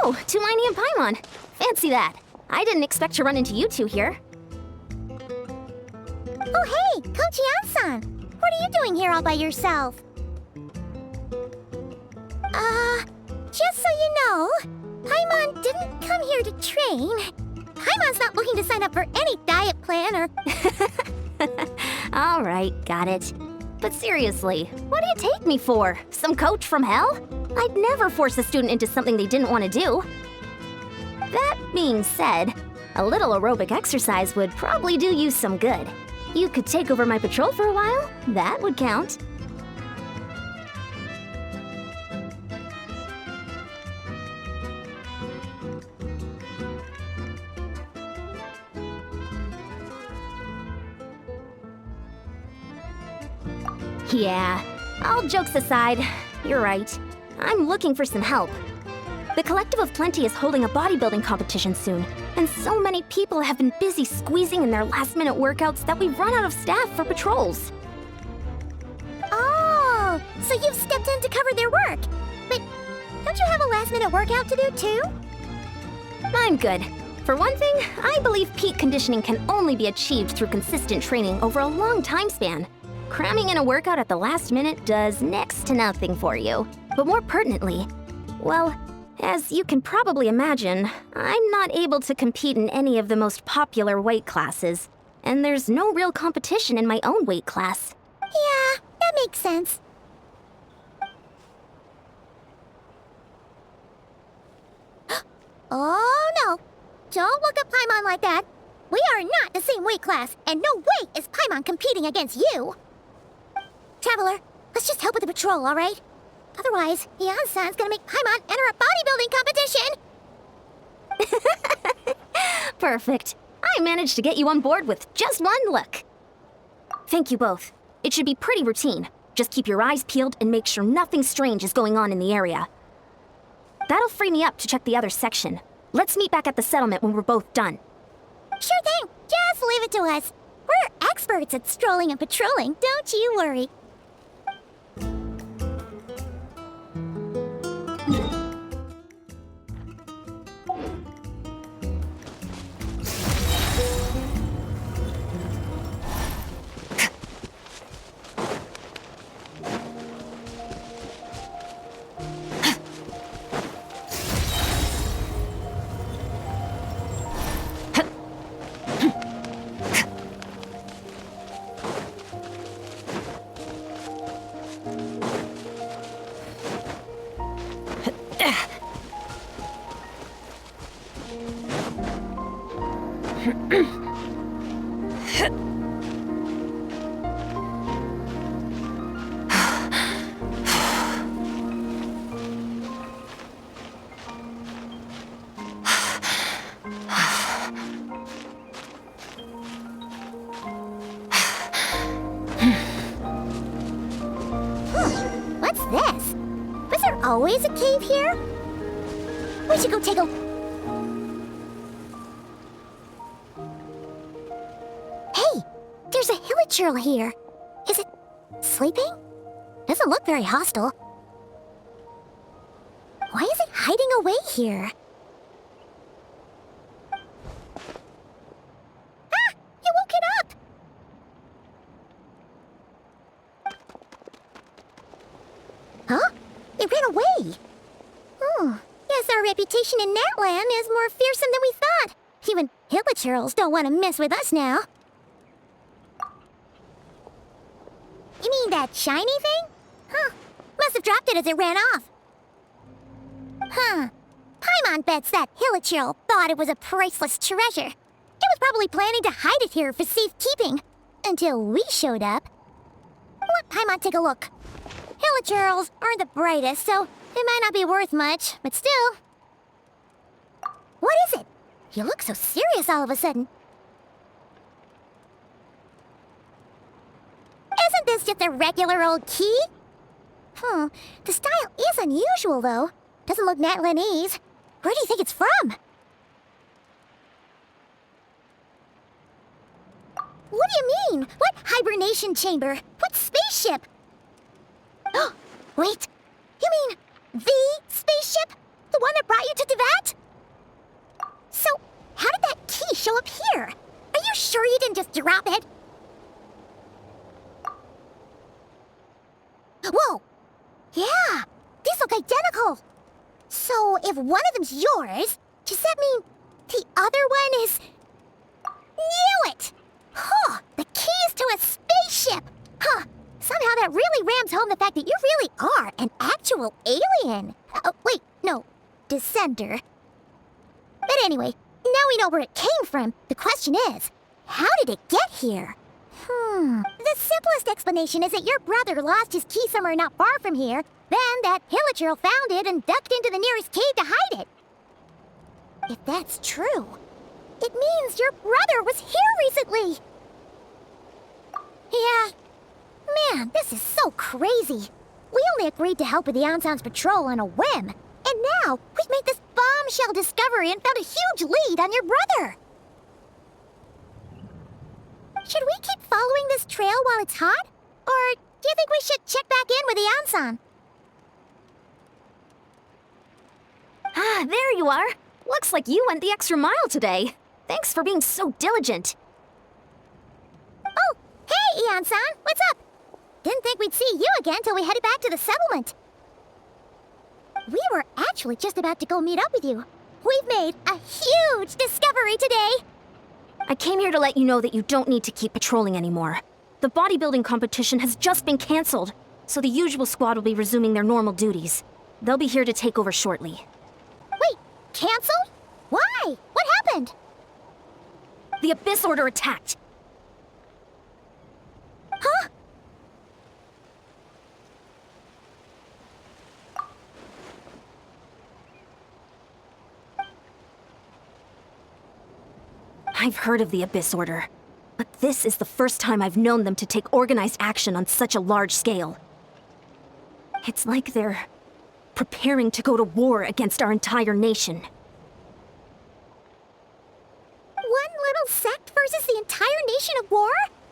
Oh, Tumini and Paimon. Fancy that. I didn't expect to run into you two here. Oh hey, Coach Yan-san! What are you doing here all by yourself? Just so you know, Paimon didn't come here to train. Paimon's not looking to sign up for any diet plan or... All right, got it. But seriously, what do you take me for? Some coach from hell? I'd never force a student into something they didn't want to do. That being said, a little aerobic exercise would probably do you some good. You could take over my patrol for a while. That would count. Yeah, all jokes aside, you're right. I'm looking for some help. The Collective of Plenty is holding a bodybuilding competition soon, and so many people have been busy squeezing in their last-minute workouts that we've run out of staff for patrols. Oh, so you've stepped in to cover their work. But don't you have a last-minute workout to do too? I'm good. For one thing, I believe peak conditioning can only be achieved through consistent training over a long time span. Cramming in a workout at the last minute does next to nothing for you. But more pertinently, well, as you can probably imagine, I'm not able to compete in any of the most popular weight classes, and there's no real competition in my own weight class. Yeah, that makes sense. Oh no! Don't look at Paimon like that! We are not the same weight class, and no way is Paimon competing against you! Traveler, let's just help with the patrol, alright? Otherwise, Yan-san's gonna make Paimon enter a bodybuilding competition! Perfect. I managed to get you on board with just one look. Thank you both. It should be pretty routine. Just keep your eyes peeled and make sure nothing strange is going on in the area. That'll free me up to check the other section. Let's meet back at the settlement when we're both done. Sure thing! Just leave it to us. We're experts at strolling and patrolling, don't you worry. What's this? Was there always a cave here? We should go take a... Hey! There's a hilichurl here. Is it sleeping? Doesn't look very hostile. Why is it hiding away here? Ah! You woke it up! Huh? It ran away! Oh, guess our reputation in Natland is more fearsome than we thought. Even hilichurls don't want to mess with us now. You mean that shiny thing? Huh. Must have dropped it as it ran off. Huh. Paimon bets that hilichurl thought it was a priceless treasure. It was probably planning to hide it here for safekeeping. Until we showed up. Let Paimon take a look. Hilichurls aren't the brightest, so it might not be worth much, but still. What is it? You look so serious all of a sudden. Isn't this just a regular old key? The style is unusual, though. Doesn't look Natlanese. Where do you think it's from? What do you mean? What hibernation chamber? What spaceship? Oh, wait. You mean the spaceship? The one that brought you to Tibet? show up here? Are you sure you didn't just drop it? Whoa! Yeah, these look identical. So if one of them's yours, does that mean the other one is... Knew it! Huh, the keys to a spaceship! Huh, somehow that really rams home the fact that you really are an actual alien. Wait, no, descender. But anyway, now we know where it came from. The question is, how did it get here? The simplest explanation is that your brother lost his key somewhere not far from here, then that Hilichurl found it and ducked into the nearest cave to hide it. If that's true, it means your brother was here recently. Yeah. Man, this is so crazy. We only agreed to help with the Anson's patrol on a whim, and now we've made this bombshell discovery and found a huge lead on your brother. Should we keep following this trail while it's hot? Or do you think we should check back in with the Anson? Ah, there you are. Looks like you went the extra mile today. Thanks for being so diligent. Oh, hey, Anson, what's up? Didn't think we'd see you again till we headed back to the settlement. We were actually just about to go meet up with you. We've made a huge discovery today. I came here to let you know that you don't need to keep patrolling anymore. The bodybuilding competition has just been cancelled, so the usual squad will be resuming their normal duties. They'll be here to take over shortly. Wait, canceled? Why? What happened? The Abyss Order attacked. Huh? I've heard of the Abyss Order, but this is the first time I've known them to take organized action on such a large scale. It's like they're preparing to go to war against our entire nation. One little sect versus the entire nation at war?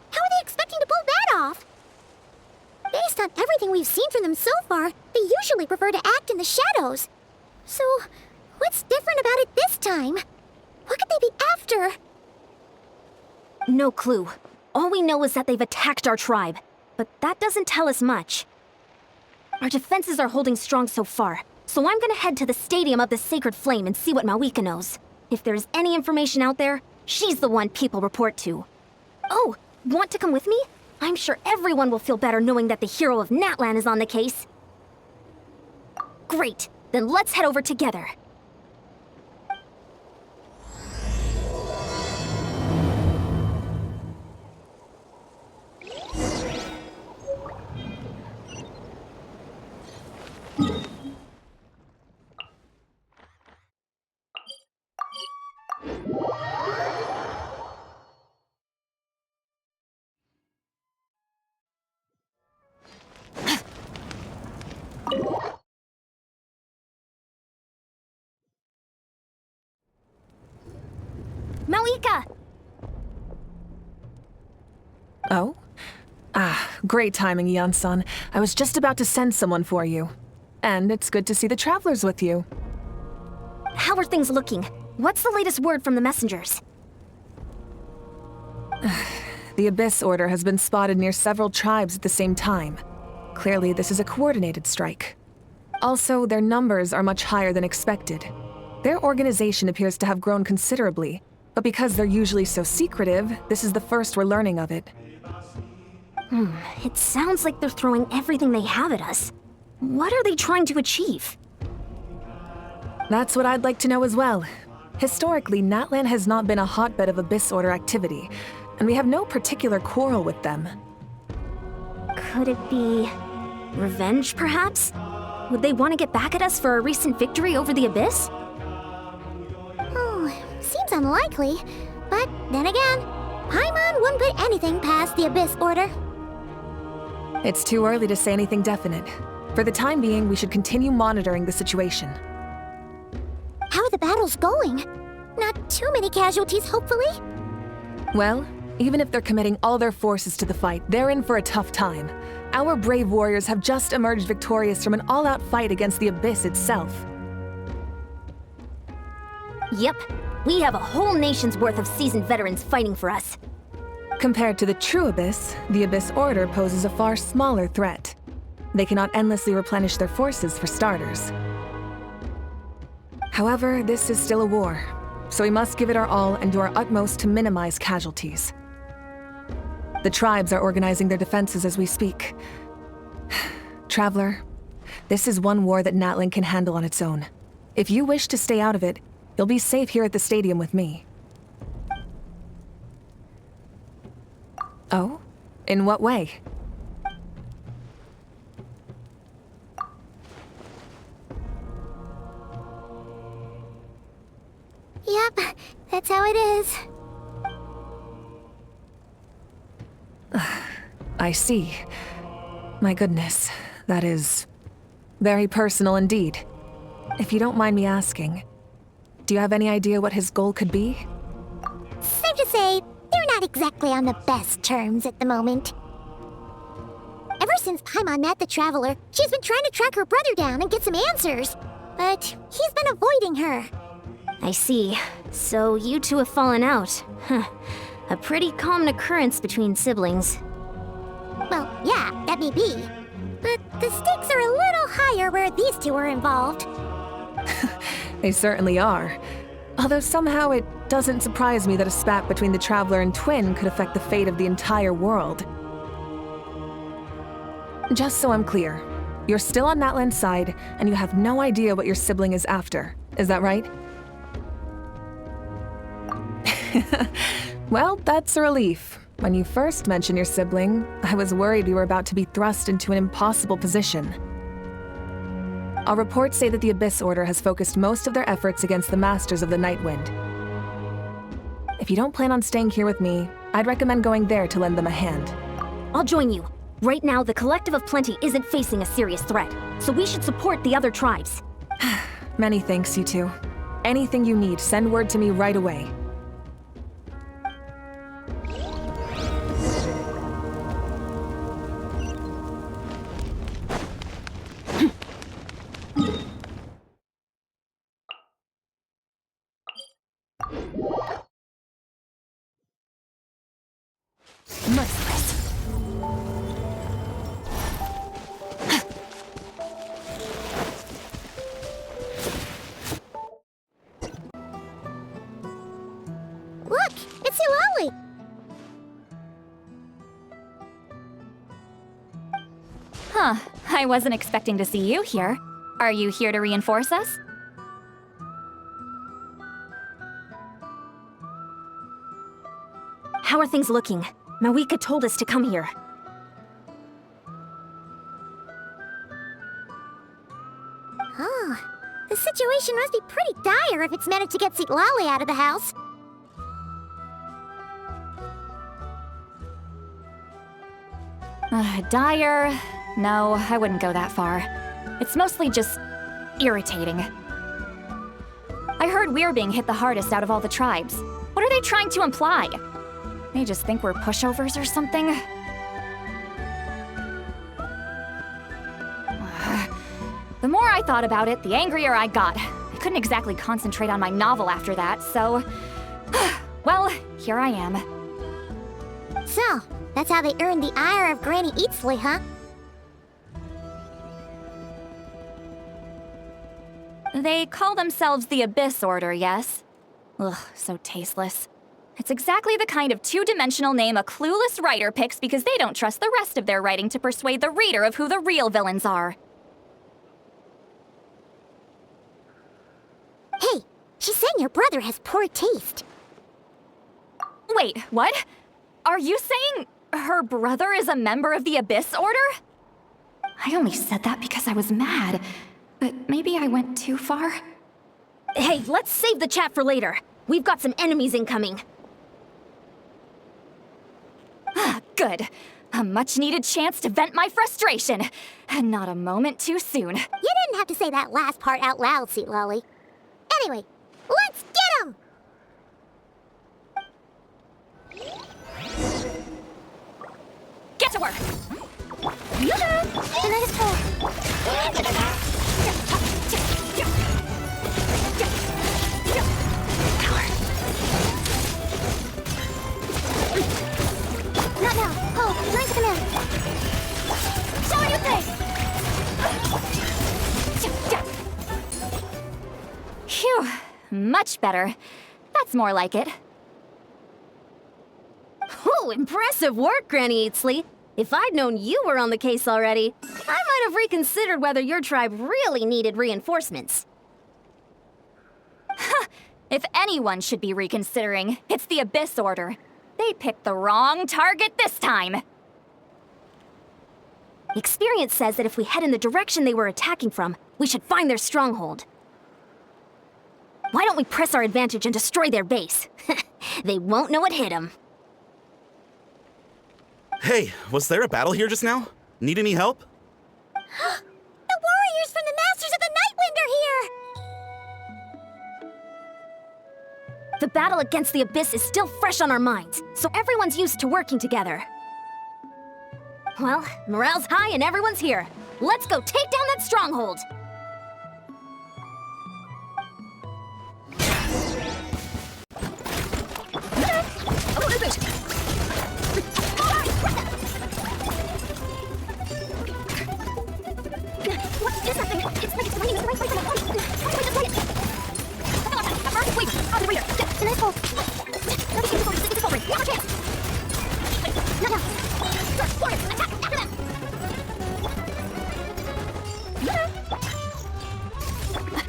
How are they expecting to pull that off? Based on everything we've seen from them so far, they usually prefer to act in the shadows. So, what's different about it this time? What could they be after? No clue. All we know is that they've attacked our tribe, but that doesn't tell us much. Our defenses are holding strong so far, so I'm gonna head to the Stadium of the Sacred Flame and see what Malika knows. If there's any information out there, she's the one people report to. Oh, want to come with me? I'm sure everyone will feel better knowing that the hero of Natlan is on the case. Great, then let's head over together. Malika! Oh? Ah, great timing, Yansan. I was just about to send someone for you. And it's good to see the travelers with you. How are things looking? What's the latest word from the messengers? The Abyss Order has been spotted near several tribes at the same time. Clearly, this is a coordinated strike. Also, their numbers are much higher than expected. Their organization appears to have grown considerably, but because they're usually so secretive, this is the first we're learning of it. It sounds like they're throwing everything they have at us. What are they trying to achieve? That's what I'd like to know as well. Historically, Natlan has not been a hotbed of Abyss Order activity, and we have no particular quarrel with them. Could it be revenge, perhaps? Would they want to get back at us for a recent victory over the Abyss? Seems unlikely. But then again, Paimon wouldn't put anything past the Abyss Order. It's too early to say anything definite. For the time being, we should continue monitoring the situation. How are the battles going? Not too many casualties, hopefully? Well, even if they're committing all their forces to the fight, they're in for a tough time. Our brave warriors have just emerged victorious from an all-out fight against the Abyss itself. Yep. We have a whole nation's worth of seasoned veterans fighting for us. Compared to the true Abyss, the Abyss Order poses a far smaller threat. They cannot endlessly replenish their forces, for starters. However, this is still a war, so we must give it our all and do our utmost to minimize casualties. The tribes are organizing their defenses as we speak. Traveler, this is one war that Natlan can handle on its own. If you wish to stay out of it, you'll be safe here at the stadium with me. Oh? In what way? Yep, that's how it is. I see. My goodness, that is very personal indeed. If you don't mind me asking, do you have any idea what his goal could be? Safe to say, they're not exactly on the best terms at the moment. Ever since Paimon met the Traveler, she's been trying to track her brother down and get some answers. But he's been avoiding her. I see. So you two have fallen out. Huh. A pretty common occurrence between siblings. Well, yeah, that may be. But the stakes are a little higher where these two are involved. They certainly are. Although somehow it doesn't surprise me that a spat between the Traveler and Twin could affect the fate of the entire world. Just so I'm clear, you're still on Natlan's side, and you have no idea what your sibling is after. Is that right? Well, that's a relief. When you first mentioned your sibling, I was worried you were about to be thrust into an impossible position. Our reports say that the Abyss Order has focused most of their efforts against the Masters of the Nightwind. If you don't plan on staying here with me, I'd recommend going there to lend them a hand. I'll join you. Right now, the Collective of Plenty isn't facing a serious threat, so we should support the other tribes. Many thanks, you two. Anything you need, send word to me right away. Merciless. Look, it's Eulalie! Huh, I wasn't expecting to see you here. Are you here to reinforce us? How are things looking? Mawika told us to come here. Oh, the situation must be pretty dire if it's managed to get Eulalie out of the house. Dire? No, I wouldn't go that far. It's mostly just irritating. I heard we're being hit the hardest out of all the tribes. What are they trying to imply? They just think we're pushovers or something? The more I thought about it, the angrier I got. I couldn't exactly concentrate on my novel after that, so... well, here I am. So, that's how they earned the ire of Granny Eatsley, huh? They call themselves the Abyss Order, yes? Ugh, so tasteless. It's exactly the kind of two-dimensional name a clueless writer picks because they don't trust the rest of their writing to persuade the reader of who the real villains are. Hey, she's saying your brother has poor taste. Wait, what? Are you saying her brother is a member of the Abyss Order? I only said that because I was mad, but maybe I went too far. Hey, let's save the chat for later. We've got some enemies incoming. Good. A much-needed chance to vent my frustration. And not a moment too soon. You didn't have to say that last part out loud, Eulalie. Anyway, let's get him! Get to work! much better. That's more like it. Oh, impressive work, Granny Eatsley. If I'd known you were on the case already, I might have reconsidered whether your tribe really needed reinforcements. If anyone should be reconsidering, it's the Abyss Order. They picked the wrong target this time. Experience says that if we head in the direction they were attacking from, we should find their stronghold. Why don't we press our advantage and destroy their base? They won't know what hit them. Hey, was there a battle here just now? Need any help? The warriors from the Masters of the Nightwind are here! The battle against the Abyss is still fresh on our minds, so everyone's used to working together. Well, morale's high and everyone's here. Let's go take down that stronghold! What is that thing? It's like it's raining. It's right from the point. Wait, just wait. Wait, oh, the reader. The nice hole. No, it's over. One more chance. No. Good, warriors, attack. After them.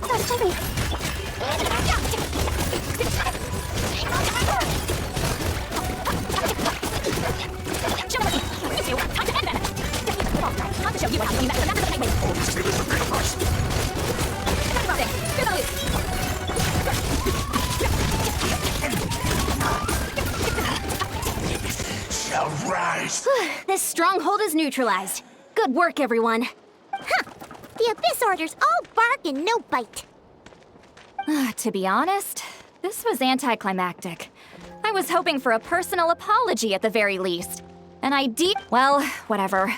Sorry, it's me. Time to end them. Time to show you how to win that. That's the nightmare. Shall rise. This stronghold is neutralized. Good work, everyone. The Abyss Order's all bark and no bite. To be honest, this was anticlimactic. I was hoping for a personal apology at the very least. Well, whatever.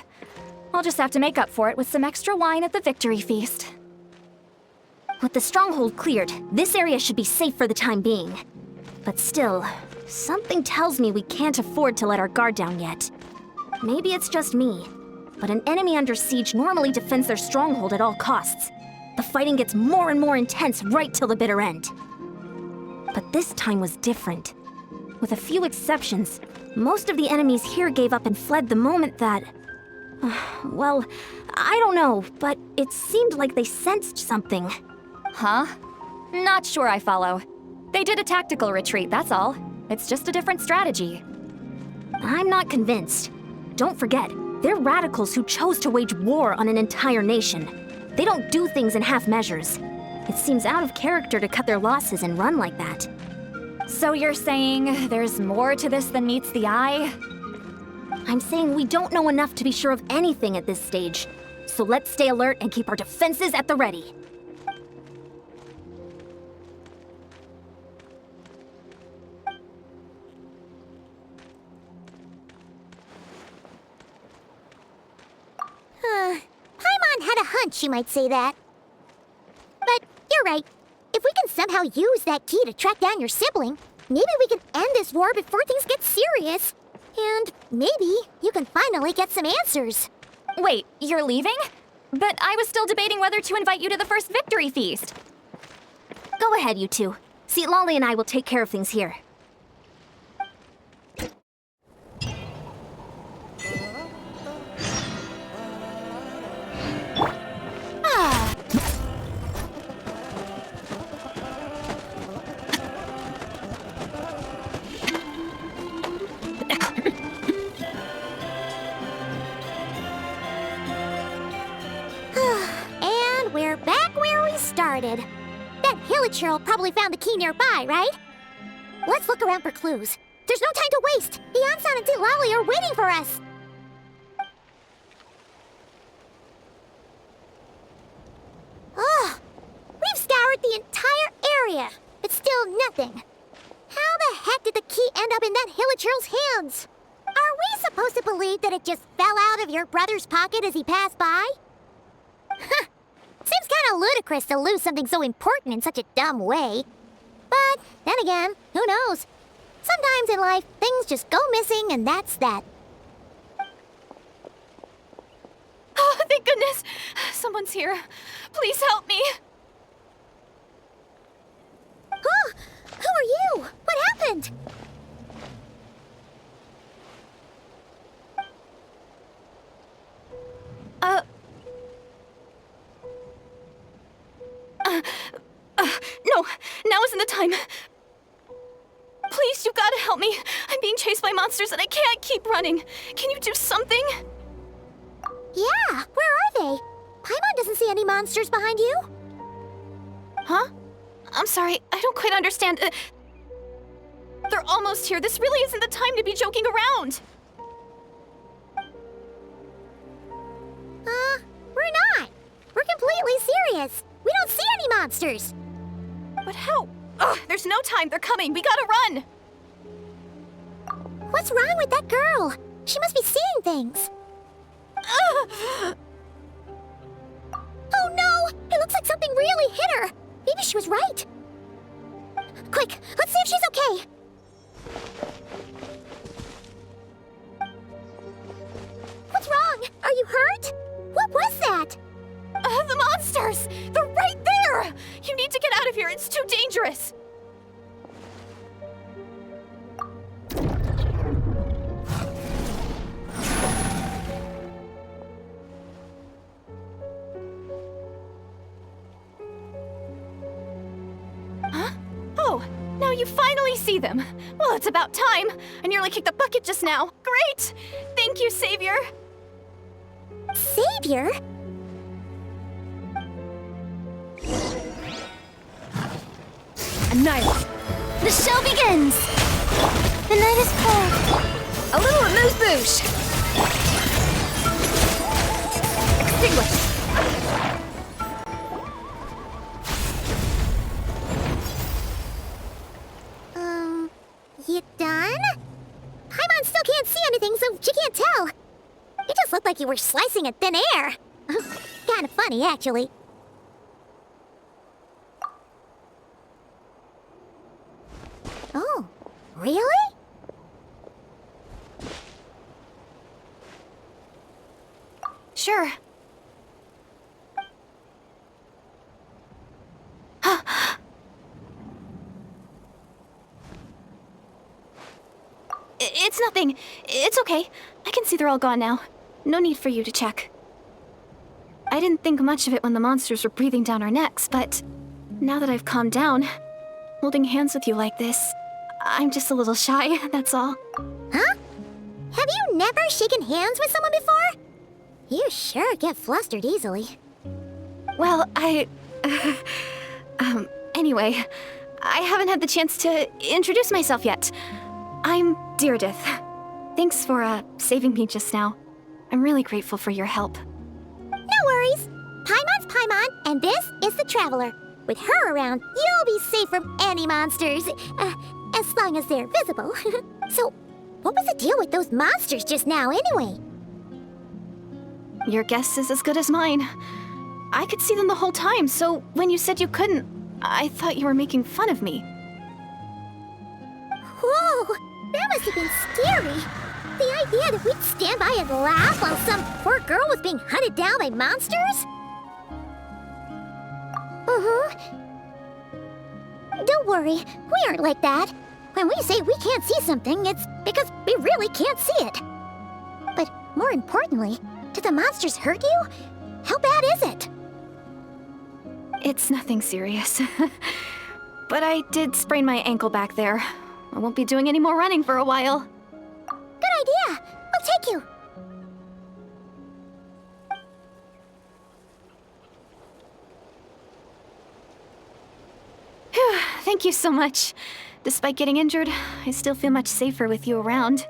I'll just have to make up for it with some extra wine at the victory feast. With the stronghold cleared, this area should be safe for the time being. But still, something tells me we can't afford to let our guard down yet. Maybe it's just me, but an enemy under siege normally defends their stronghold at all costs. The fighting gets more and more intense right till the bitter end. But this time was different. With a few exceptions, most of the enemies here gave up and fled the moment that... well, I don't know, but it seemed like they sensed something. Huh? Not sure I follow. They did a tactical retreat, that's all. It's just a different strategy. I'm not convinced. Don't forget, they're radicals who chose to wage war on an entire nation. They don't do things in half measures. It seems out of character to cut their losses and run like that. So you're saying there's more to this than meets the eye? I'm saying we don't know enough to be sure of anything at this stage. So let's stay alert and keep our defenses at the ready. Paimon had a hunch you might say that. But you're right. If we can somehow use that key to track down your sibling, maybe we can end this war before things get serious. And maybe you can finally get some answers. Wait, you're leaving? But I was still debating whether to invite you to the first victory feast. Go ahead, you two. See, Lolly and I will take care of things here. And we're back where we started. That Hilichurl probably found the key nearby, right? Let's look around for clues. There's no time to waste. Beyonsan and Lolly are waiting for us. We've scoured the entire area, but still nothing. How the heck did the key end up in that Hilichurl's hands? Are we supposed to believe that it just fell out of your brother's pocket as he passed by? Seems kind of ludicrous to lose something so important in such a dumb way. But then again, who knows? Sometimes in life, things just go missing and that's that. Oh, thank goodness! Someone's here. Please help me! Oh, who are you? What happened? No, now isn't the time. Please, you gotta help me. I'm being chased by monsters and I can't keep running. Can you do something? Yeah, where are they? Paimon doesn't see any monsters behind you. Huh? I'm sorry, I don't quite understand. They're almost here. This really isn't the time to be joking around. We're not. We're completely serious. We don't see any monsters. But how? Ugh, there's no time. They're coming. We gotta run. What's wrong with that girl? She must be seeing things. Ugh. Oh no! It looks like something really hit her. Maybe she was right. Quick, let's see if she's okay. What's wrong? Are you hurt? What was that? The monsters! They're right there! You need to get out of here. It's too dangerous. Huh? Oh, now you finally see them. Well, it's about time. I nearly kicked the bucket just now. Great! Thank you, Savior. Savior? Annihilate! The show begins! The night is cold. A little amuse-bouche! Extinguish! You done? Paimon still can't see anything, so she can't tell. You just looked like you were slicing at thin air. Kind of funny, actually. Oh, really? Sure. It's nothing. It's okay. I can see they're all gone now. No need for you to check. I didn't think much of it when the monsters were breathing down our necks, but now that I've calmed down, holding hands with you like this, I'm just a little shy, that's all. Huh? Have you never shaken hands with someone before? You sure get flustered easily. Well, anyway, I haven't had the chance to introduce myself yet. I'm Deirdith. Thanks for, saving me just now. I'm really grateful for your help. No worries. Paimon's Paimon, and this is the Traveler. With her around, you'll be safe from any monsters. As long as they're visible. So, what was the deal with those monsters just now, anyway? Your guess is as good as mine. I could see them the whole time, so when you said you couldn't, I thought you were making fun of me. Whoa! That must have been scary. The idea that we'd stand by and laugh while some poor girl was being hunted down by monsters? Don't worry, we aren't like that. When we say we can't see something, it's because we really can't see it. But more importantly, did the monsters hurt you? How bad is it? It's nothing serious. But I did sprain my ankle back there. I won't be doing any more running for a while. Good idea. We'll take you. Phew, thank you so much. Despite getting injured, I still feel much safer with you around.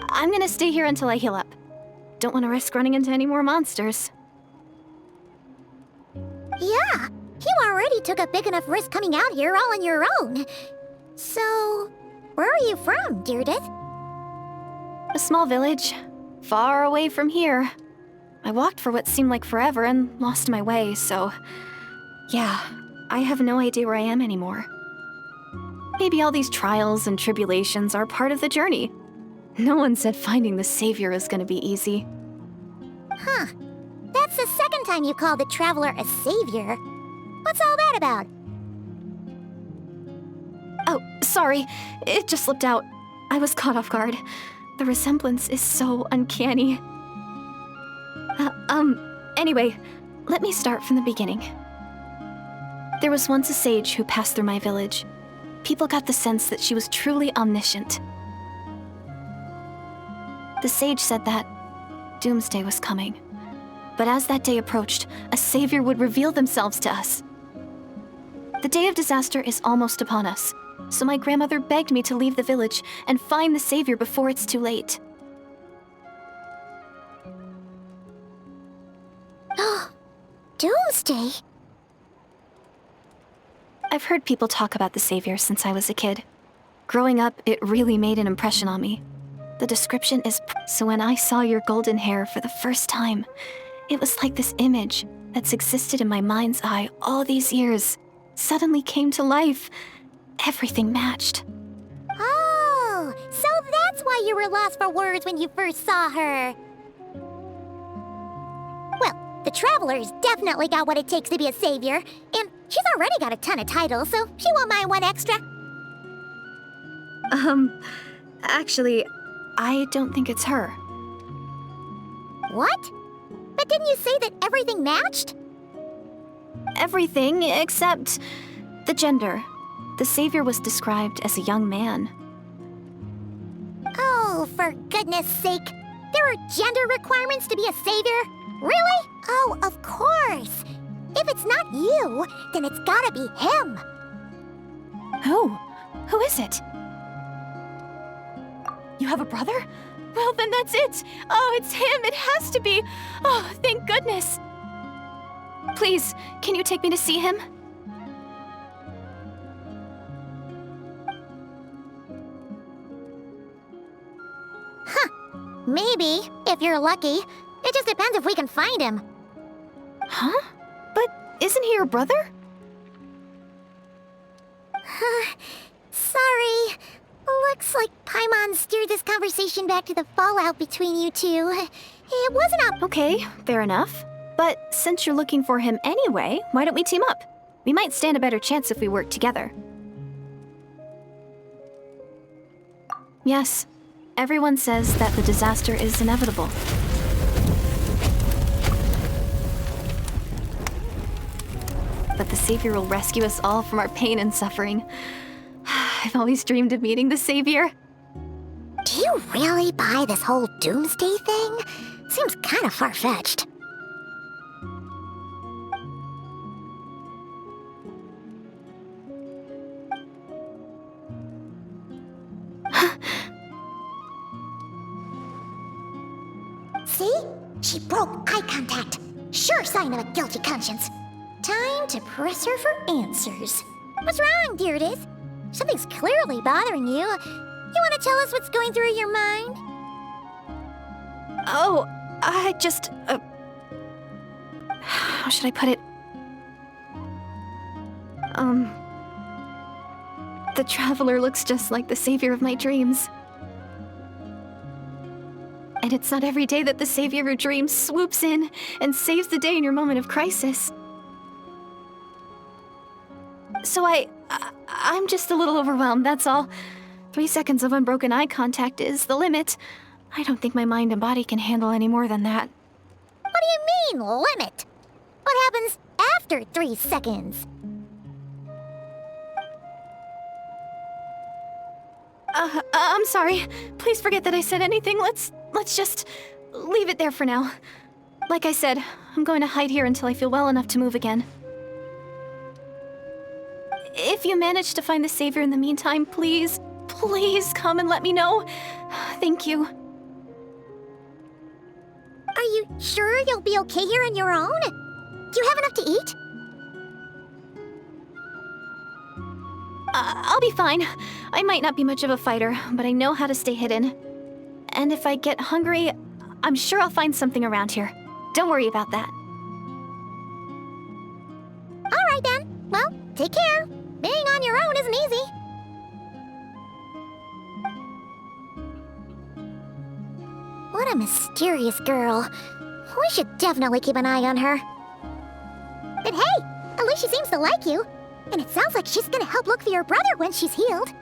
I'm gonna stay here until I heal up. Don't want to risk running into any more monsters. Yeah, you already took a big enough risk coming out here all on your own. So, where are you from, Deirdith? A small village, far away from here. I walked for what seemed like forever and lost my way, so... yeah, I have no idea where I am anymore. Maybe all these trials and tribulations are part of the journey. No one said finding the Savior is gonna be easy. Huh. That's the second time you called the Traveler a savior. What's all that about? Oh, sorry. It just slipped out. I was caught off guard. The resemblance is so uncanny. Anyway, let me start from the beginning. There was once a sage who passed through my village. People got the sense that she was truly omniscient. The sage said that doomsday was coming. But as that day approached, a savior would reveal themselves to us. The day of disaster is almost upon us, so my grandmother begged me to leave the village and find the savior before it's too late. Doomsday? I've heard people talk about the savior since I was a kid. Growing up, it really made an impression on me. The description is so when I saw your golden hair for the first time, it was like this image that's existed in my mind's eye all these years suddenly came to life. Everything matched. Oh, so that's why you were lost for words when you first saw her. Well, the Traveler's definitely got what it takes to be a savior, and she's already got a ton of titles, so she won't mind one extra. Actually, I don't think it's her. What? But didn't you say that everything matched? Everything except the gender. The savior was described as a young man. Oh, for goodness sake. There are gender requirements to be a savior? Really? Oh, of course. If it's not you, then it's gotta be him. Who? Who is it? You have a brother? Well, then that's it. Oh, it's him. It has to be. Oh, thank goodness. Please, can you take me to see him? Maybe, if you're lucky. It just depends if we can find him. Huh? But isn't he your brother? Sorry. Looks like Paimon steered this conversation back to the fallout between you two. It wasn't a... Okay, fair enough. But since you're looking for him anyway, why don't we team up? We might stand a better chance if we work together. Yes, everyone says that the disaster is inevitable. But the Savior will rescue us all from our pain and suffering. I've always dreamed of meeting the Savior. Do you really buy this whole doomsday thing? Seems kind of far-fetched. See? She broke eye contact. Sure sign of a guilty conscience. Time to press her for answers. What's wrong, Deirdis? Something's clearly bothering you. You want to tell us what's going through your mind? Oh, I just... how should I put it? The Traveler looks just like the Savior of my dreams. And it's not every day that the Savior of dreams swoops in and saves the day in your moment of crisis. So I'm just a little overwhelmed, that's all. 3 seconds of unbroken eye contact is the limit. I don't think my mind and body can handle any more than that. What do you mean, limit? What happens after 3 seconds? I'm sorry. Please forget that I said anything. Let's just leave it there for now. Like I said, I'm going to hide here until I feel well enough to move again. If you manage to find the Savior in the meantime, please come and let me know. Thank you. Are you sure you'll be okay here on your own? Do you have enough to eat? I'll be fine. I might not be much of a fighter, but I know how to stay hidden. And if I get hungry, I'm sure I'll find something around here. Don't worry about that. All right then. Well, take care. Being on your own isn't easy. What a mysterious girl. We should definitely keep an eye on her. least she seems to like you. And it sounds like she's gonna help look for your brother when she's healed.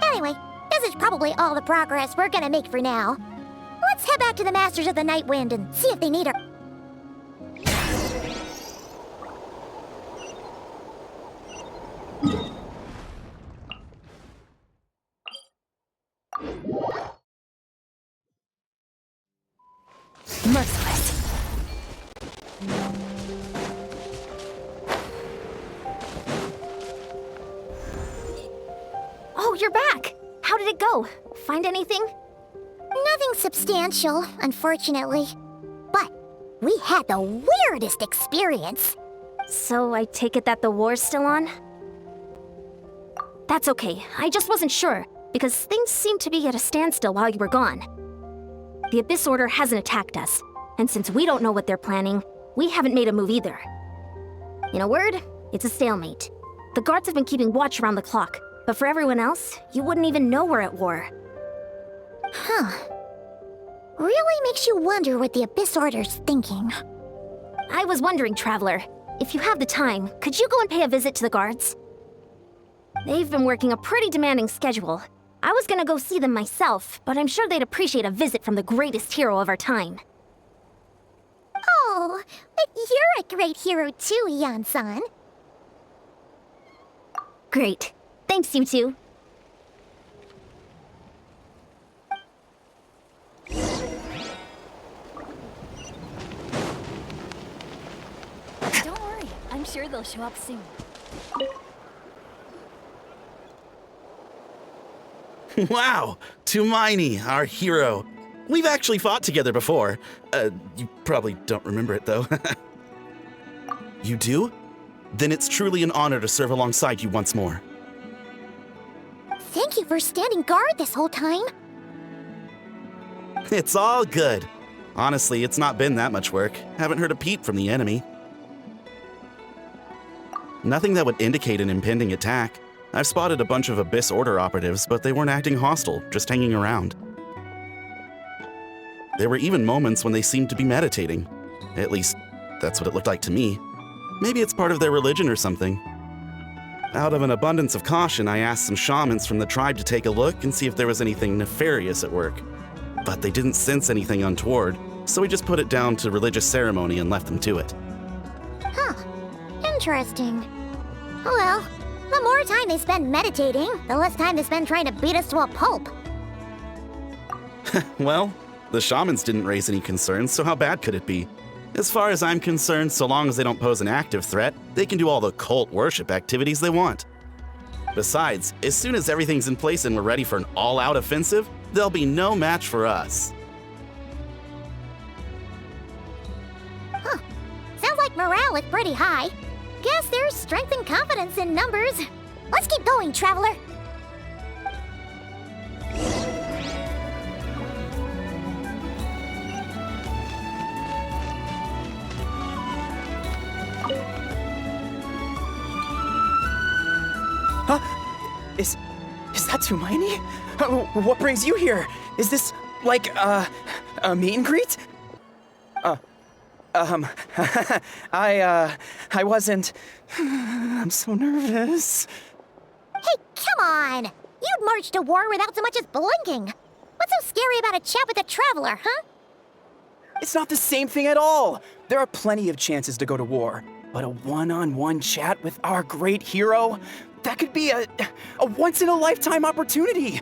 Anyway, this is probably all the progress we're gonna make for now. Let's head back to the Masters of the Night Wind and see if they need her. Merciless. Oh, you're back! How did it go? Find anything? Nothing substantial, unfortunately. But we had the weirdest experience. So I take it that the war's still on? That's okay. I just wasn't sure, because things seemed to be at a standstill while you were gone. The Abyss Order hasn't attacked us, and since we don't know what they're planning, we haven't made a move either. In a word, it's a stalemate. The guards have been keeping watch around the clock, but for everyone else, you wouldn't even know we're at war. Huh. Really makes you wonder what the Abyss Order's thinking. I was wondering, Traveler, if you have the time, could you go and pay a visit to the guards? They've been working a pretty demanding schedule. I was gonna go see them myself, but I'm sure they'd appreciate a visit from the greatest hero of our time. Oh, but you're a great hero too, Yan-san. Great. Thanks, you two. Don't worry, I'm sure they'll show up soon. Wow, Tumaini, our hero. We've actually fought together before. You probably don't remember it, though. You do? Then it's truly an honor to serve alongside you once more. Thank you for standing guard this whole time. It's all good. Honestly, it's not been that much work. Haven't heard a peep from the enemy. Nothing that would indicate an impending attack. I've spotted a bunch of Abyss Order operatives, but they weren't acting hostile, just hanging around. There were even moments when they seemed to be meditating. At least, that's what it looked like to me. Maybe it's part of their religion or something. Out of an abundance of caution, I asked some shamans from the tribe to take a look and see if there was anything nefarious at work. But they didn't sense anything untoward, so we just put it down to religious ceremony and left them to it. Huh. Interesting. Oh well, the more time they spend meditating, the less time they spend trying to beat us to a pulp. Well, the shamans didn't raise any concerns, so how bad could it be? As far as I'm concerned, so long as they don't pose an active threat, they can do all the cult worship activities they want. Besides, as soon as everything's in place and we're ready for an all-out offensive, they'll be no match for us. Huh. Sounds like morale is pretty high. Guess there's strength and confidence in numbers. Let's keep going, Traveler. Huh? Is that Tumaini? What brings you here? Is this, like, a meet and greet? I wasn't... I'm so nervous. Hey, come on! You'd march to war without so much as blinking. What's so scary about a chat with a Traveler, huh? It's not the same thing at all. There are plenty of chances to go to war, but a one-on-one chat with our great hero, that could be a once-in-a-lifetime opportunity.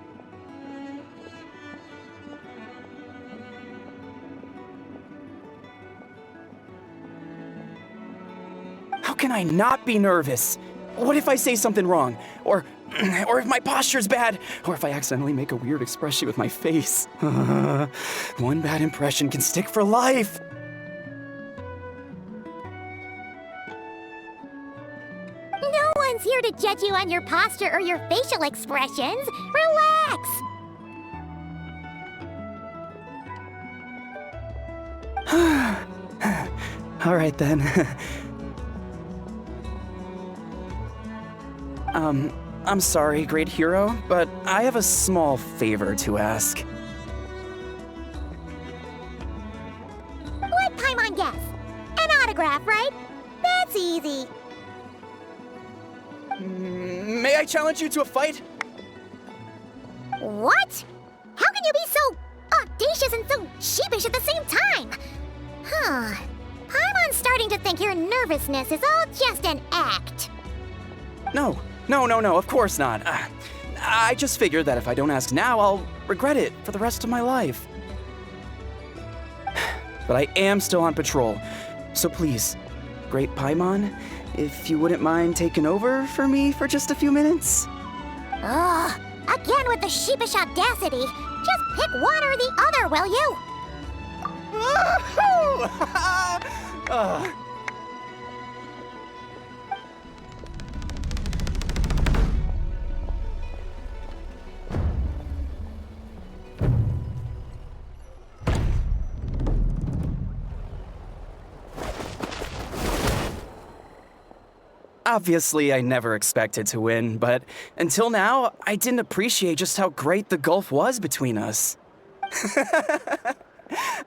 How can I not be nervous? What if I say something wrong? Or if my posture's bad? Or if I accidentally make a weird expression with my face? One bad impression can stick for life. No one's here to judge you on your posture or your facial expressions. Relax! All right then. I'm sorry, great hero, but I have a small favor to ask. Let Paimon guess. An autograph, right? May I challenge you to a fight? What? How can you be so audacious and so sheepish at the same time? Huh. I'm starting to think your nervousness is all just an act. No, of course not. I just figured that if I don't ask now, I'll regret it for the rest of my life. But I am still on patrol, so please, Great Paimon, if you wouldn't mind taking over for me for just a few minutes? Ugh, again with the sheepish audacity. Just pick one or the other, will you? Obviously, I never expected to win, but until now, I didn't appreciate just how great the gulf was between us.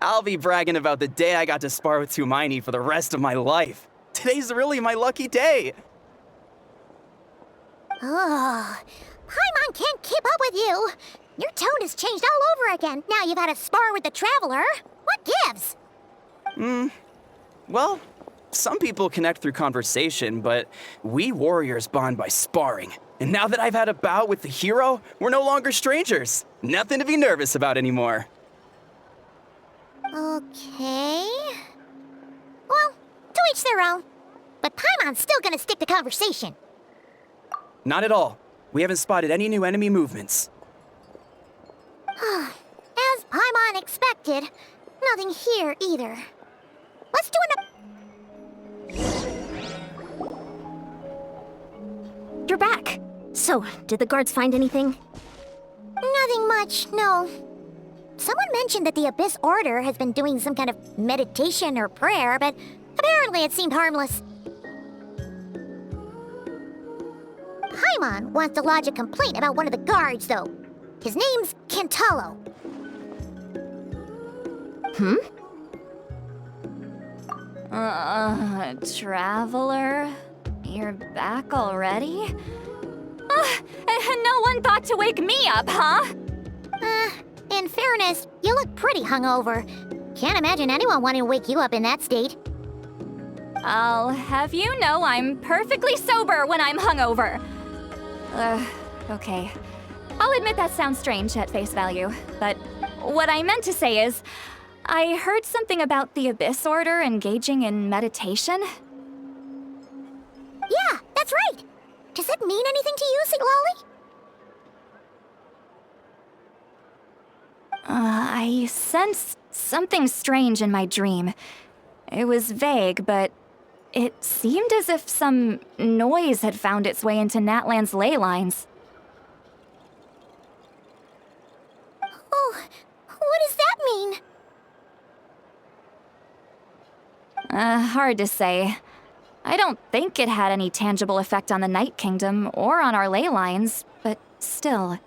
I'll be bragging about the day I got to spar with Hermione for the rest of my life. Today's really my lucky day. Ugh. Paimon can't keep up with you. Your tone has changed all over again. Now you've had a spar with the Traveler. What gives? Well, some people connect through conversation, but we warriors bond by sparring. And now that I've had a bout with the hero, we're no longer strangers. Nothing to be nervous about anymore. Okay. Well, to each their own. But Paimon's still gonna stick to conversation. Not at all. We haven't spotted any new enemy movements. As Paimon expected, nothing here either. Let's do You're back. So, did the guards find anything? Nothing much, no. Someone mentioned that the Abyss Order has been doing some kind of meditation or prayer, but apparently it seemed harmless. Paimon wants to lodge a complaint about one of the guards, though. His name's Cantalo. Traveler? You're back already? And no one thought to wake me up, huh? In fairness, you look pretty hungover. Can't imagine anyone wanting to wake you up in that state. I'll have you know I'm perfectly sober when I'm hungover. Okay. I'll admit that sounds strange at face value, but what I meant to say is, I heard something about the Abyss Order engaging in meditation. Yeah, that's right. Does it mean anything to you, Siglali? I sensed something strange in my dream. It was vague, but it seemed as if some noise had found its way into Natlan's ley lines. Oh, what does that mean? Hard to say. I don't think it had any tangible effect on the Night Kingdom or on our ley lines, but still.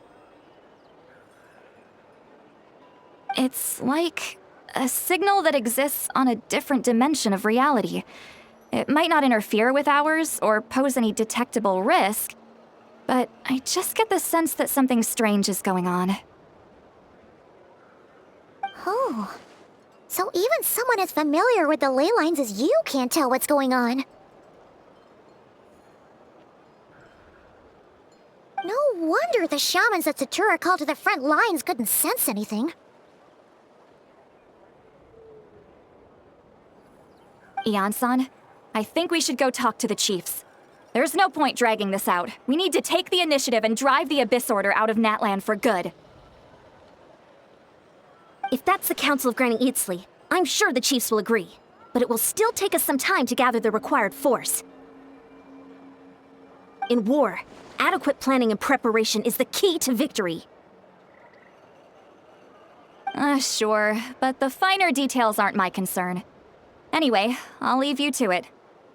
It's like a signal that exists on a different dimension of reality. It might not interfere with ours or pose any detectable risk, but I just get the sense that something strange is going on. Oh, so even someone as familiar with the ley lines as you can't tell what's going on. No wonder the shamans that Satura called to the front lines couldn't sense anything. Ian-san, I think we should go talk to the chiefs. There's no point dragging this out. We need to take the initiative and drive the Abyss Order out of Natlan for good. If that's the Council of Granny Eatsley, I'm sure the chiefs will agree. But it will still take us some time to gather the required force. In war, adequate planning and preparation is the key to victory. Sure, but the finer details aren't my concern. Anyway, I'll leave you to it.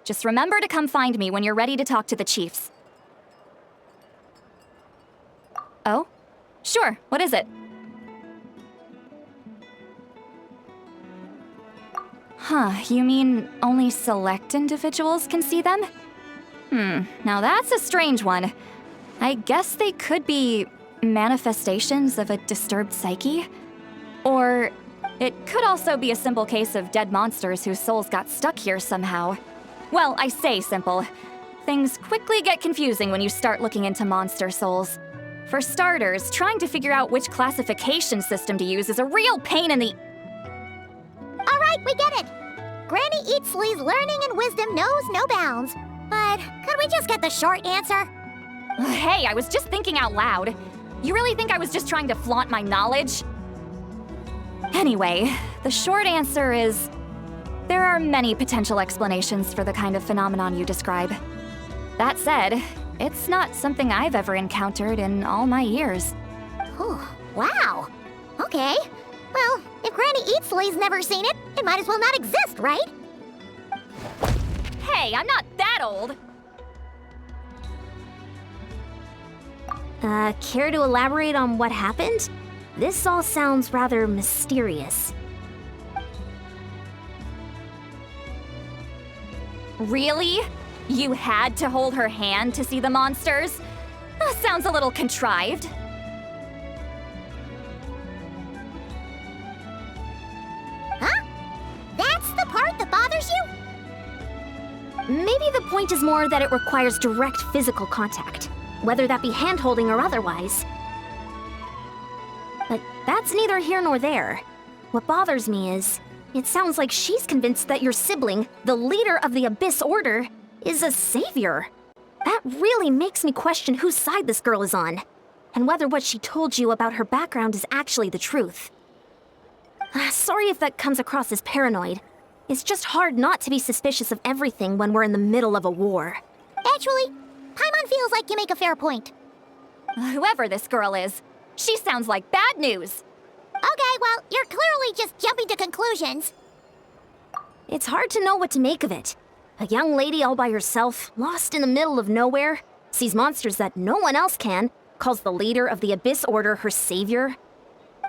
Just remember to come find me when you're ready to talk to the chiefs. Oh? Sure, what is it? Huh, you mean only select individuals can see them? Now that's a strange one. I guess they could be manifestations of a disturbed psyche. Or it could also be a simple case of dead monsters whose souls got stuck here somehow. Well, I say simple. Things quickly get confusing when you start looking into monster souls. For starters, trying to figure out which classification system to use is a real pain in the... All right, we get it. Granny Eatsley's learning and wisdom knows no bounds. But could we just get the short answer? Hey, I was just thinking out loud. You really think I was just trying to flaunt my knowledge? Anyway, the short answer is... there are many potential explanations for the kind of phenomenon you describe. That said, it's not something I've ever encountered in all my years. Oh, wow. Okay. Well, if Granny Eatsley's never seen it, it might as well not exist, right? Hey, I'm not that old! Care to elaborate on what happened? This all sounds rather mysterious. Really? You had to hold her hand to see the monsters? Sounds a little contrived. Huh? That's the part that bothers you? Maybe the point is more that it requires direct physical contact, whether that be hand-holding or otherwise. But that's neither here nor there. What bothers me is, it sounds like she's convinced that your sibling, the leader of the Abyss Order, is a savior. That really makes me question whose side this girl is on, and whether what she told you about her background is actually the truth. Sorry if that comes across as paranoid. It's just hard not to be suspicious of everything when we're in the middle of a war. Actually, Paimon feels like you make a fair point. Whoever this girl is, she sounds like bad news. Okay, well, you're clearly just jumping to conclusions. It's hard to know what to make of it. A young lady all by herself, lost in the middle of nowhere, sees monsters that no one else can, calls the leader of the Abyss Order her savior.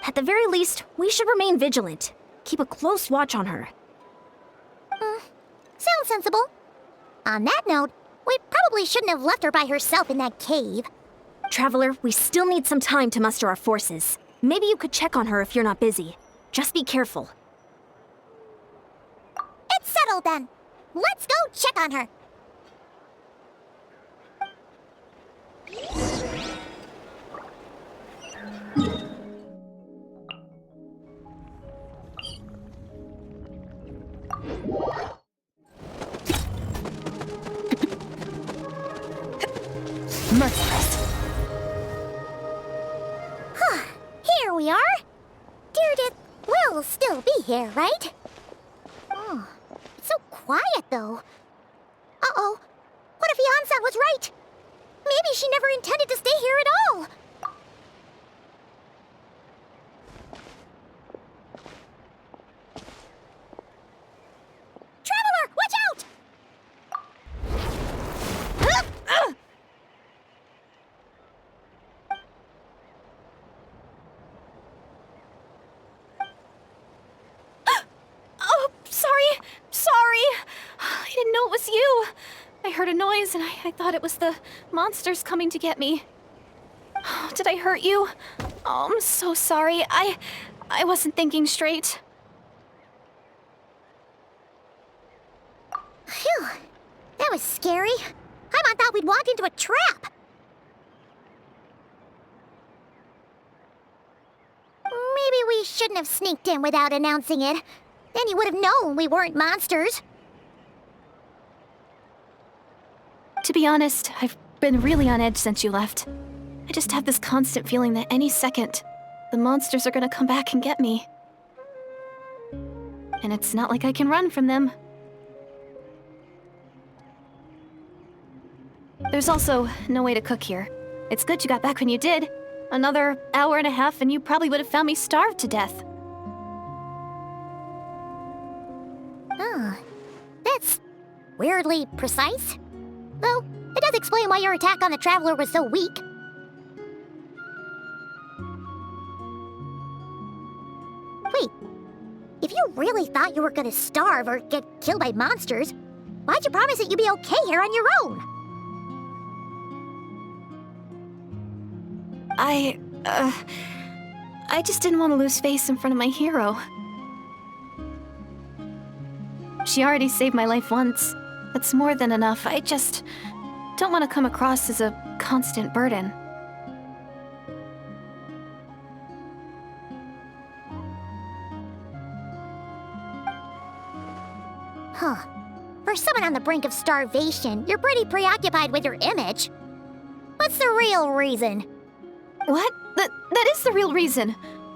At the very least, we should remain vigilant. Keep a close watch on her. Sounds sensible. On that note, we probably shouldn't have left her by herself in that cave. Traveler, we still need some time to muster our forces. Maybe you could check on her if you're not busy. Just be careful. It's settled then. Let's go check on her. Merciless. Here we are. Deirdre will still be here, right? Oh, it's so quiet, though. Uh-oh. What if Yansan was right? Maybe she never intended to stay here at all. Traveler, watch out! Oh, sorry. I didn't know it was you. I heard a noise and I thought it was the monsters coming to get me. Oh, did I hurt you? Oh, I'm so sorry. I wasn't thinking straight. Phew, that was scary. I thought we'd walk into a trap. Maybe we shouldn't have sneaked in without announcing it. Then you would have known we weren't monsters. To be honest, I've been really on edge since you left. I just have this constant feeling that any second, the monsters are gonna come back and get me. And it's not like I can run from them. There's also no way to cook here. It's good you got back when you did. Another hour and a half and you probably would have found me starved to death. Oh, that's weirdly precise. Though, it does explain why your attack on the Traveler was so weak. Wait, if you really thought you were gonna starve or get killed by monsters, why'd you promise that you'd be okay here on your own? I just didn't want to lose face in front of my hero. She already saved my life once. That's more than enough. I just don't want to come across as a constant burden. Huh. For someone on the brink of starvation, you're pretty preoccupied with your image. What's the real reason? What? That is the real reason.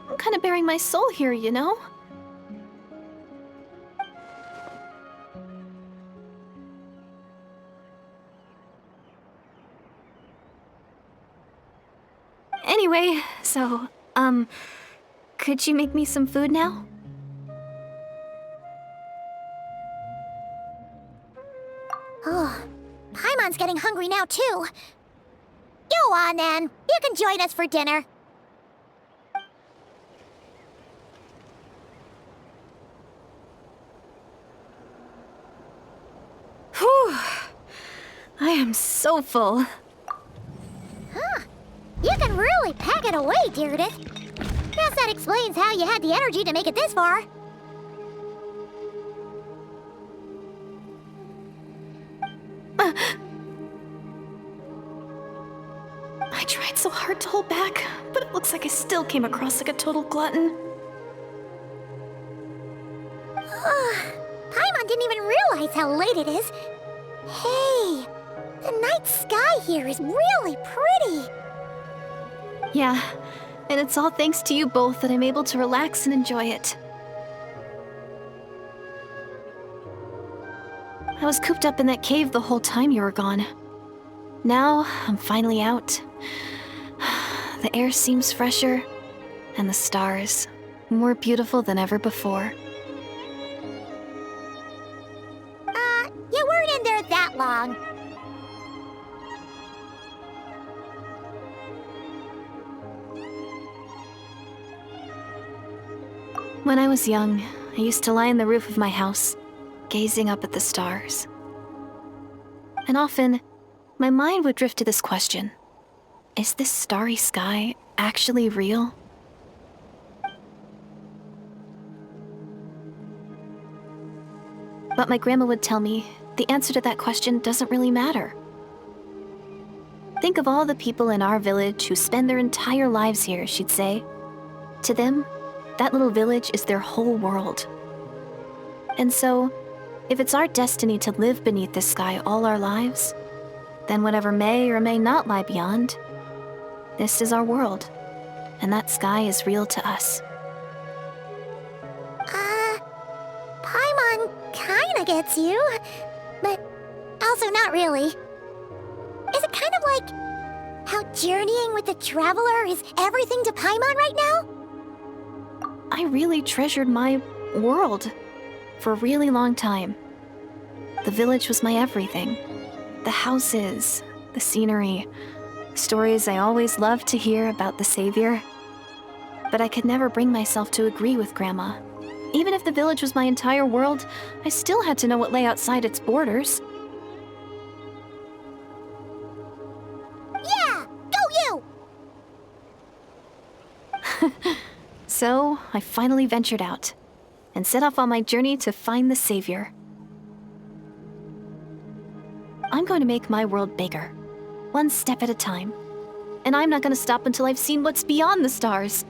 I'm kind of bearing my soul here, you know? Anyway, so, could you make me some food now? Oh, Paimon's getting hungry now, too. Go on, then. You can join us for dinner. Whew. I am so full. Huh. You can really pack it away, Deirdre. Guess that explains how you had the energy to make it this far. I tried so hard to hold back, but it looks like I still came across like a total glutton. Paimon didn't even realize how late it is. Hey, the night sky here is really pretty. Yeah, and it's all thanks to you both that I'm able to relax and enjoy it. I was cooped up in that cave the whole time you were gone. Now, I'm finally out. The air seems fresher, and the stars more beautiful than ever before. You weren't in there that long. When I was young, I used to lie on the roof of my house, gazing up at the stars. And often, my mind would drift to this question. Is this starry sky actually real? But my grandma would tell me the answer to that question doesn't really matter. Think of all the people in our village who spend their entire lives here, she'd say. To them, that little village is their whole world. And so, if it's our destiny to live beneath this sky all our lives, then whatever may or may not lie beyond, this is our world, and that sky is real to us. Paimon kinda gets you, but also not really. Is it kind of like how journeying with the Traveler is everything to Paimon right now? I really treasured my world for a really long time. The village was my everything. The houses, the scenery, stories I always loved to hear about the Savior. But I could never bring myself to agree with Grandma. Even if the village was my entire world, I still had to know what lay outside its borders. Yeah, go you! So, I finally ventured out and set off on my journey to find the Savior. I'm going to make my world bigger, one step at a time. And I'm not going to stop until I've seen what's beyond the stars.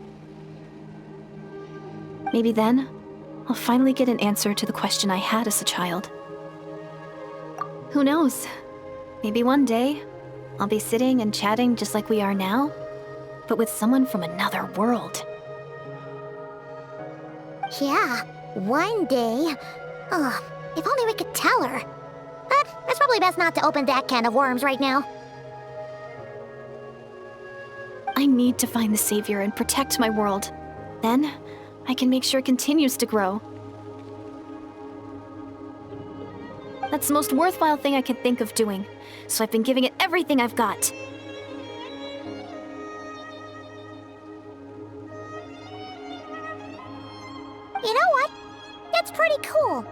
Maybe then, I'll finally get an answer to the question I had as a child. Who knows? Maybe one day, I'll be sitting and chatting just like we are now, but with someone from another world. Yeah, one day. Oh, if only we could tell her. But it's probably best not to open that can of worms right now. I need to find the Savior and protect my world. Then, I can make sure it continues to grow. That's the most worthwhile thing I could think of doing, so I've been giving it everything I've got. You know what? That's pretty cool.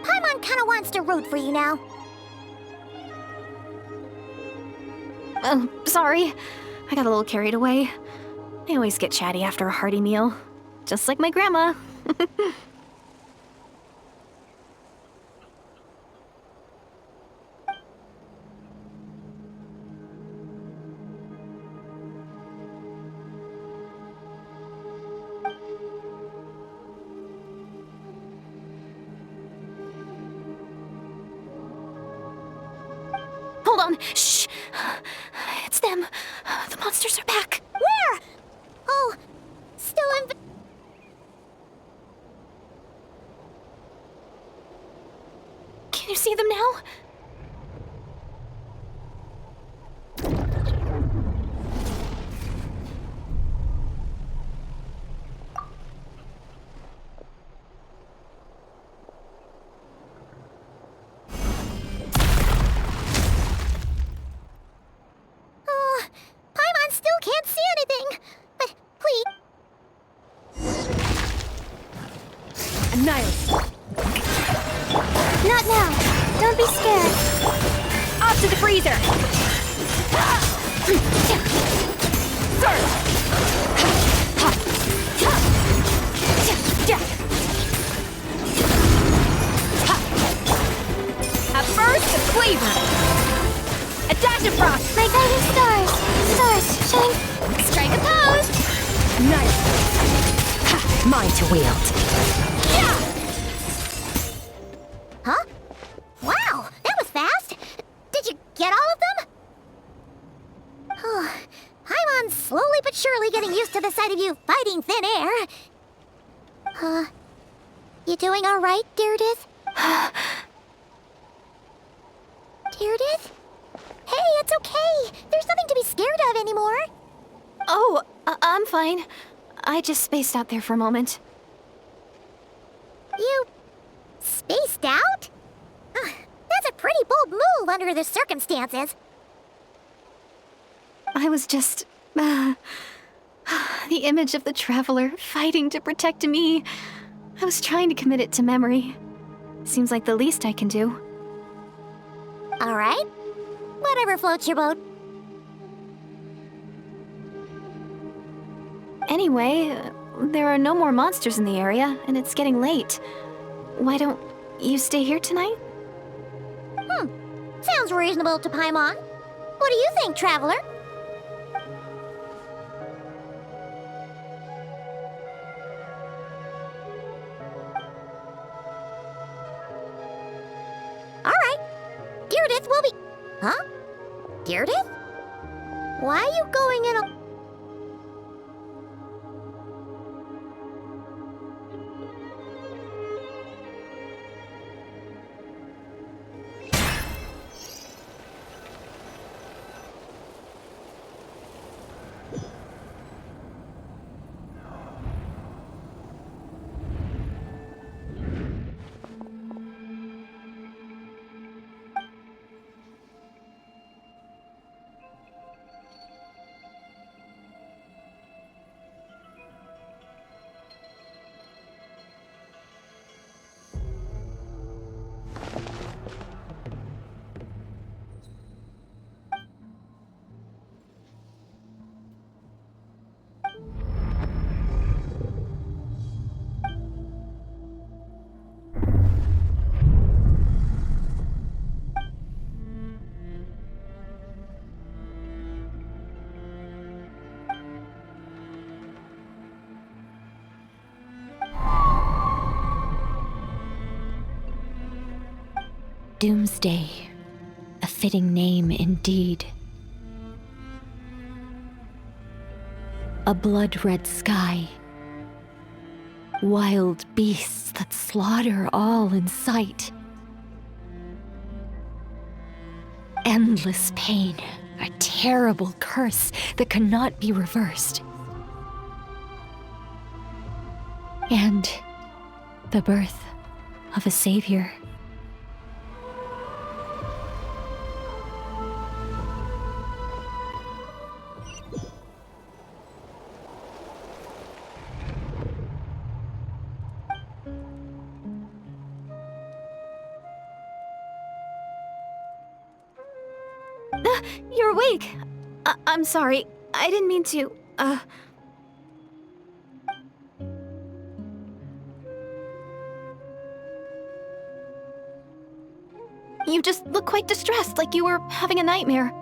Paimon kinda wants to root for you now. Sorry. I got a little carried away. I always get chatty after a hearty meal. Just like my grandma. Hold on. Shh. It's them. The monsters are back. Where? Oh, still in. Can you see them now? Oh, Paimon still can't see anything. But please. Annihilate! Not now. Don't be scared. Off to the freezer! A burst of flavor! A dash of frost! My guiding stars. Stars, shine. Strike a pose! Annihilate! Mine to wield. Huh? Wow, that was fast. Did you get all of them? Oh, Paimon's slowly but surely getting used to the sight of you fighting thin air. You doing all right, Deirdith? Deirdith? Hey, it's okay. There's nothing to be scared of anymore. Oh, I'm fine. I just spaced out there for a moment. You spaced out? That's a pretty bold move under the circumstances. I was just... the image of the Traveler fighting to protect me. I was trying to commit it to memory. Seems like the least I can do. All right. Whatever floats your boat. Anyway, there are no more monsters in the area, and it's getting late. Why don't you stay here tonight? Sounds reasonable to Paimon. What do you think, Traveler? All right. Deirdith will be... Huh? Deirdith? Why are you going in a... Doomsday. A fitting name indeed. A blood-red sky. Wild beasts that slaughter all in sight. Endless pain. A terrible curse that cannot be reversed. And the birth of a savior. You're awake. I'm sorry. I didn't mean to, You just look quite distressed, like you were having a nightmare.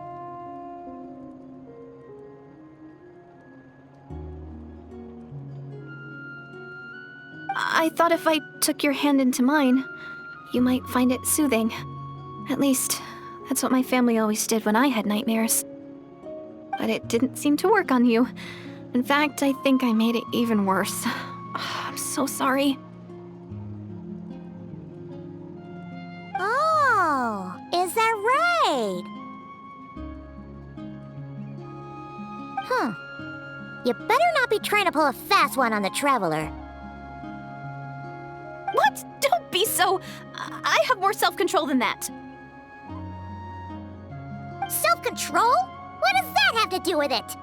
I thought if I took your hand into mine, you might find it soothing. At least, that's what my family always did when I had nightmares. But it didn't seem to work on you. In fact, I think I made it even worse. I'm so sorry. Oh, is that right? You better not be trying to pull a fast one on the Traveler. What? Don't be so... I have more self-control than that. Self-control? What does that have to do with it?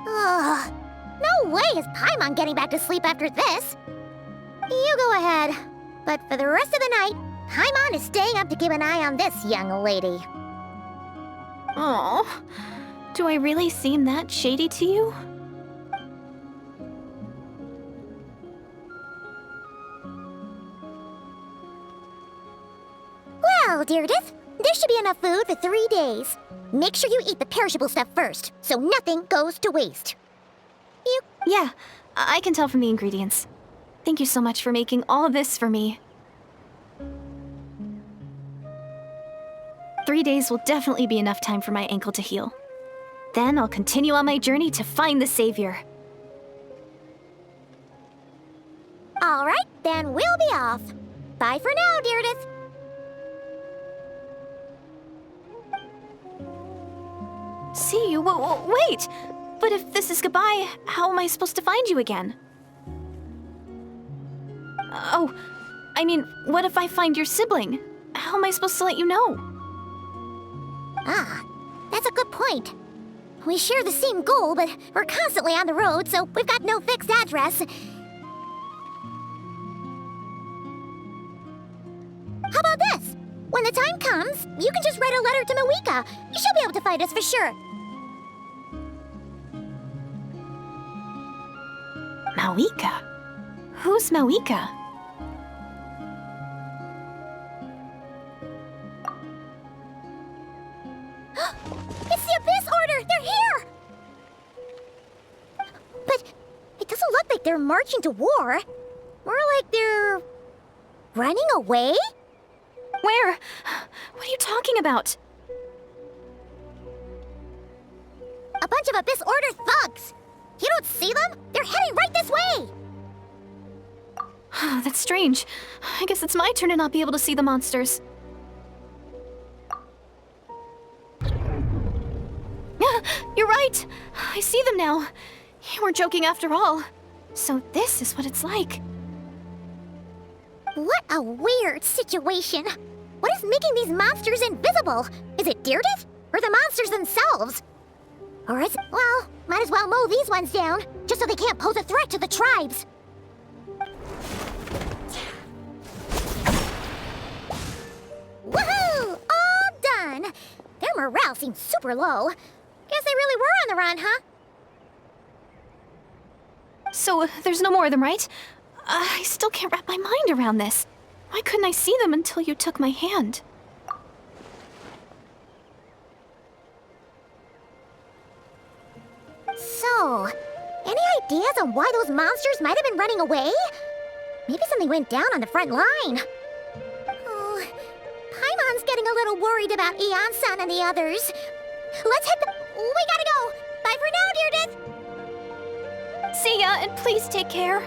Ugh. No way is Paimon getting back to sleep after this. You go ahead. But for the rest of the night, Paimon is staying up to keep an eye on this young lady. Oh, do I really seem that shady to you? Well, Deirdith, there should be enough food for 3 days. Make sure you eat the perishable stuff first, so nothing goes to waste. Yeah, I can tell from the ingredients. Thank you so much for making all this for me. 3 days will definitely be enough time for my ankle to heal. Then I'll continue on my journey to find the Savior. All right, then we'll be off. Bye for now, Deirdith. See you? Wait! But if this is goodbye, how am I supposed to find you again? Oh, I mean, what if I find your sibling? How am I supposed to let you know? Ah, that's a good point. We share the same goal, but we're constantly on the road, so we've got no fixed address. How about this? When the time comes, you can just write a letter to Mawika. She'll be able to find us for sure. Mawika? Who's Mawika? It's the Abyss Order! They're here! But it doesn't look like they're marching to war. More like they're... running away? Where? What are you talking about? A bunch of Abyss Order thugs! You don't see them? They're heading right this way! That's strange. I guess it's my turn to not be able to see the monsters. You're right! I see them now. You weren't joking after all. So this is what it's like. What a weird situation. What is making these monsters invisible? Is it Deirdith? Or the monsters themselves? Or is it... well, might as well mow these ones down, just so they can't pose a threat to the tribes. Woohoo! All done! Their morale seems super low. Guess they really were on the run, huh? So there's no more of them, right? I still can't wrap my mind around this. Why couldn't I see them until you took my hand? So, any ideas on why those monsters might have been running away? Maybe something went down on the front line. Oh, Paimon's getting a little worried about Eon-san and the others. Let's head we gotta go! Bye for now, Deirdith! See ya, and please take care.